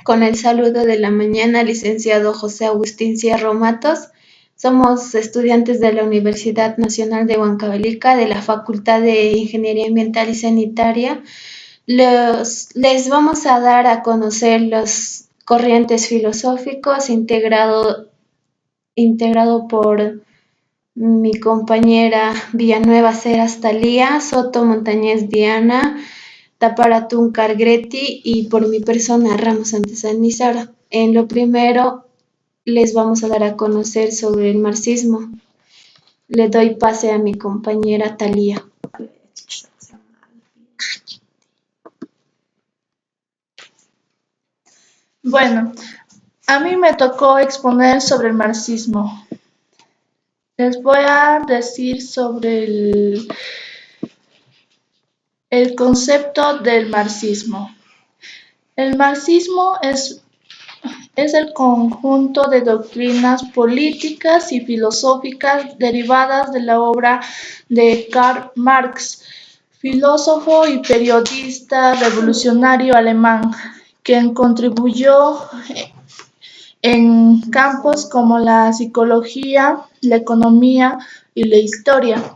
Con el saludo de la mañana, licenciado José Agustín Cierro Matos. Somos estudiantes de la Universidad Nacional de Huancavelica, de la Facultad de Ingeniería Ambiental y Sanitaria. Les vamos a dar a conocer los corrientes filosóficos integrado por mi compañera Villanueva Ceras Talía, Soto Montañez Diana, Taparatún Cargreti y por mi persona Ramos Santisanizar. En lo primero les vamos a dar a conocer sobre el marxismo. Le doy pase a mi compañera Talía. Bueno, a mí me tocó exponer sobre el marxismo. Les voy a decir sobre el concepto del marxismo. El marxismo es el conjunto de doctrinas políticas y filosóficas derivadas de la obra de Karl Marx, filósofo y periodista revolucionario alemán, quien contribuyó en campos como la psicología, la economía y la historia,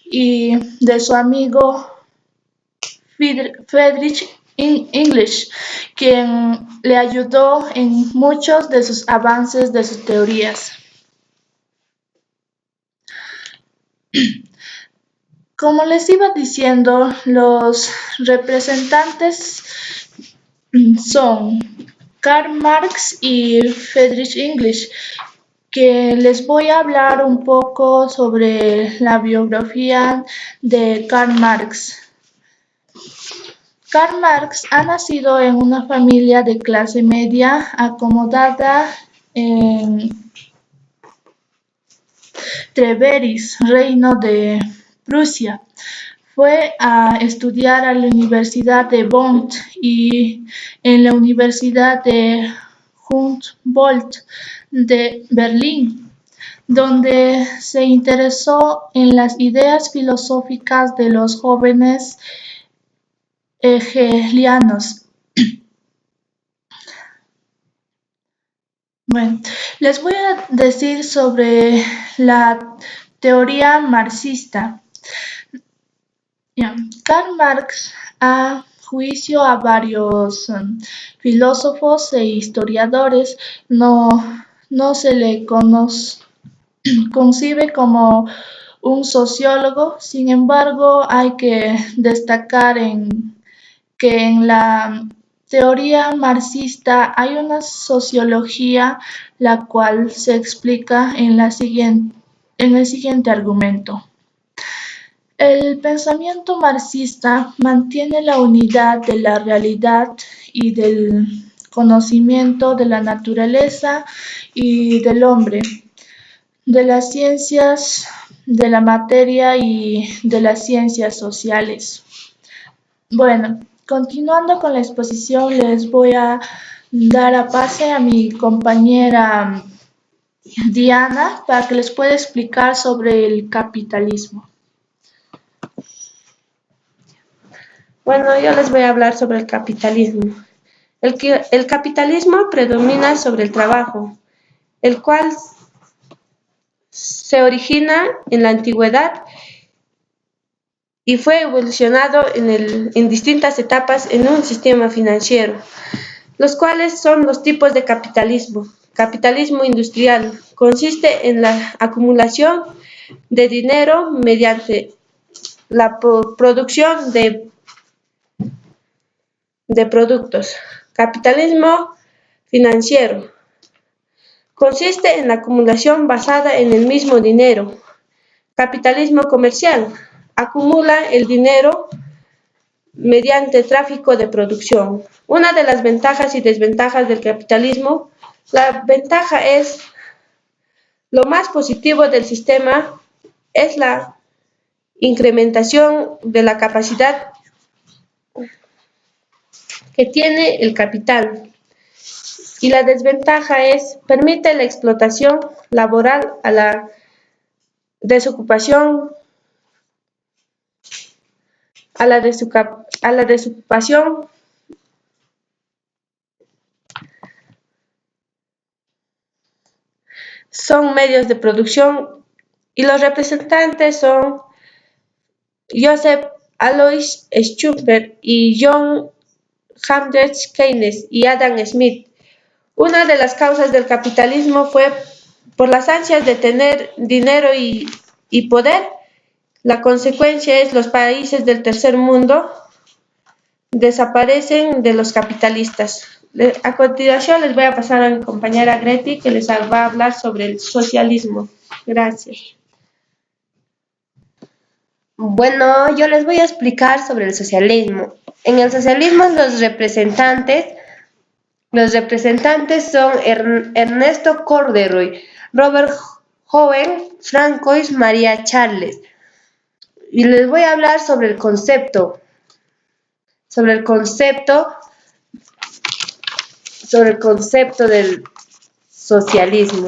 y de su amigo Friedrich English, quien le ayudó en muchos de sus avances de sus teorías. Como les iba diciendo, los representantes son Karl Marx y Friedrich English, que les voy a hablar un poco sobre la biografía de Karl Marx. Karl Marx ha nacido en una familia de clase media acomodada en Treveris, Reino de Prusia. Fue a estudiar a la Universidad de Bonn y en la Universidad de Humboldt de Berlín, donde se interesó en las ideas filosóficas de los jóvenes hegelianos. Bueno, les voy a decir sobre la teoría marxista. Karl Marx, a juicio a varios filósofos e historiadores, no se le concibe como un sociólogo. Sin embargo, hay que destacar que en la teoría marxista hay una sociología la cual se explica en el siguiente argumento. El pensamiento marxista mantiene la unidad de la realidad y del conocimiento de la naturaleza y del hombre, de las ciencias de la materia y de las ciencias sociales. Bueno, continuando con la exposición, les voy a dar a pase a mi compañera Diana para que les pueda explicar sobre el capitalismo. Bueno, yo les voy a hablar sobre el capitalismo. El capitalismo predomina sobre el trabajo, el cual se origina en la antigüedad y fue evolucionado en distintas etapas en un sistema financiero, los cuales son los tipos de capitalismo. Capitalismo industrial consiste en la acumulación de dinero mediante la producción de productos. Capitalismo financiero consiste en la acumulación basada en el mismo dinero. Capitalismo comercial acumula el dinero mediante tráfico de producción. Una de las ventajas y desventajas del capitalismo, la ventaja es lo más positivo del sistema es la incrementación de la capacidad que tiene el capital. Y la desventaja es permite la explotación laboral a la desocupación, a la desocupación son medios de producción y los representantes son Joseph Alois Schumpeter y John Hamlet Keynes y Adam Smith. Una de las causas del capitalismo fue por las ansias de tener dinero y poder. La consecuencia es los países del tercer mundo desaparecen de los capitalistas. A continuación les voy a pasar a mi compañera Greti que les va a hablar sobre el socialismo. Gracias. Bueno, yo les voy a explicar sobre el socialismo. En el socialismo los representantes son Ernesto Corderoy, Robert Joven, Francois María Charles. Y les voy a hablar sobre el concepto del socialismo.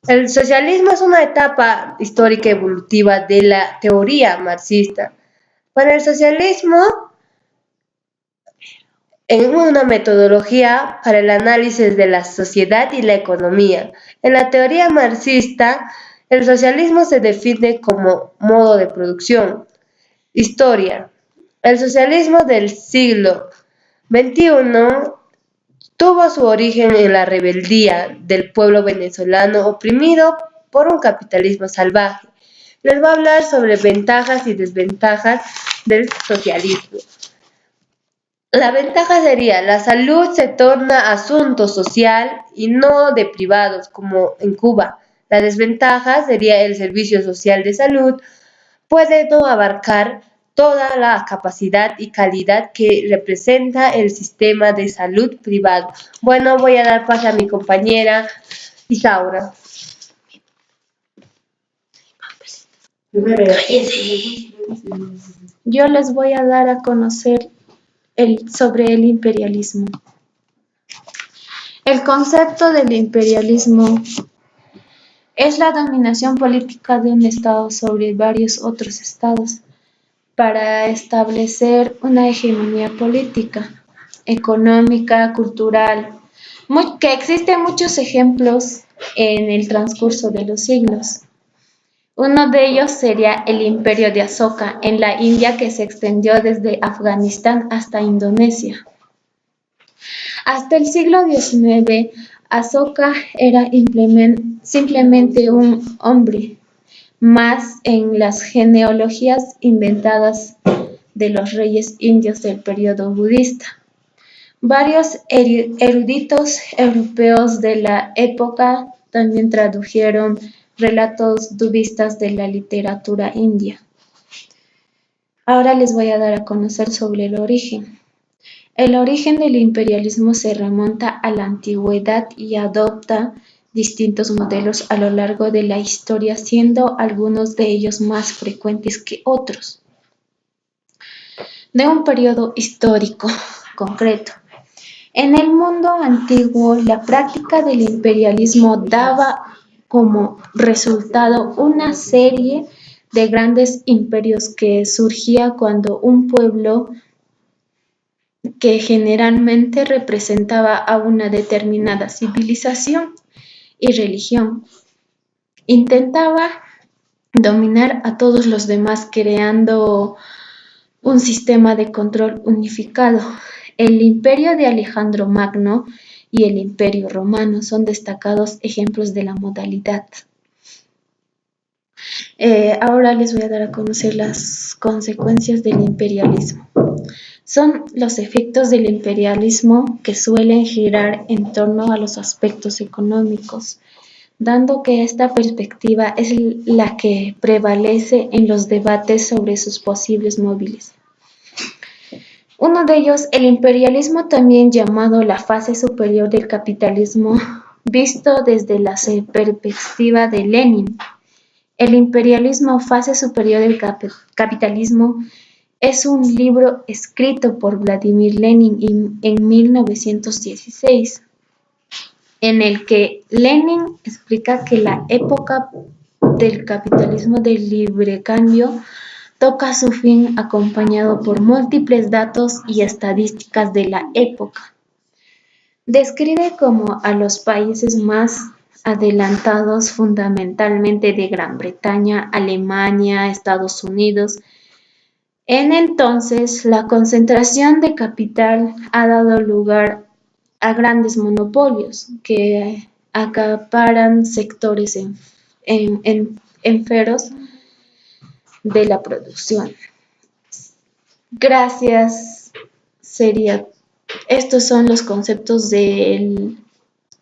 El socialismo es una etapa histórica evolutiva de la teoría marxista. Para el socialismo, en una metodología para el análisis de la sociedad y la economía. En la teoría marxista, el socialismo se define como modo de producción. Historia. El socialismo del siglo XXI tuvo su origen en la rebeldía del pueblo venezolano oprimido por un capitalismo salvaje. Les voy a hablar sobre ventajas y desventajas del socialismo. La ventaja sería, la salud se torna asunto social y no de privados como en Cuba. La desventaja sería el servicio social de salud puede no abarcar toda la capacidad y calidad que representa el sistema de salud privado. Bueno, voy a dar paso a mi compañera Isaura. Yo les voy a dar a conocer sobre el imperialismo. El concepto del imperialismo es la dominación política de un Estado sobre varios otros Estados para establecer una hegemonía política, económica, cultural, que existen muchos ejemplos en el transcurso de los siglos. Uno de ellos sería el Imperio de Asoka en la India que se extendió desde Afganistán hasta Indonesia. Hasta el siglo XIX, Asoka era simplemente un hombre más en las genealogías inventadas de los reyes indios del periodo budista. Varios eruditos europeos de la época también tradujeron relatos budistas de la literatura india. Ahora les voy a dar a conocer sobre el origen. El origen del imperialismo se remonta a la antigüedad y adopta distintos modelos a lo largo de la historia, siendo algunos de ellos más frecuentes que otros. De un periodo histórico concreto. En el mundo antiguo, la práctica del imperialismo daba como resultado una serie de grandes imperios que surgía cuando un pueblo que generalmente representaba a una determinada civilización y religión intentaba dominar a todos los demás creando un sistema de control unificado. El imperio de Alejandro Magno y el imperio romano son destacados ejemplos de la modalidad. Ahora les voy a dar a conocer las consecuencias del imperialismo. Son los efectos del imperialismo que suelen girar en torno a los aspectos económicos, dando que esta perspectiva es la que prevalece en los debates sobre sus posibles móviles. Uno de ellos, el imperialismo también llamado la fase superior del capitalismo, visto desde la perspectiva de Lenin. El imperialismo, fase superior del capitalismo, es un libro escrito por Vladimir Lenin en 1916, en el que Lenin explica que la época del capitalismo del librecambio toca su fin acompañado por múltiples datos y estadísticas de la época. Describe como a los países más adelantados fundamentalmente de Gran Bretaña, Alemania, Estados Unidos. En entonces, la concentración de capital ha dado lugar a grandes monopolios que acaparan sectores enferos de la producción. Gracias, sería. Estos son los conceptos de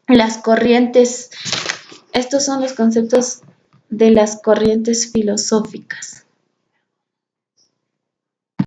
las corrientes. Estos son los conceptos de las corrientes filosóficas.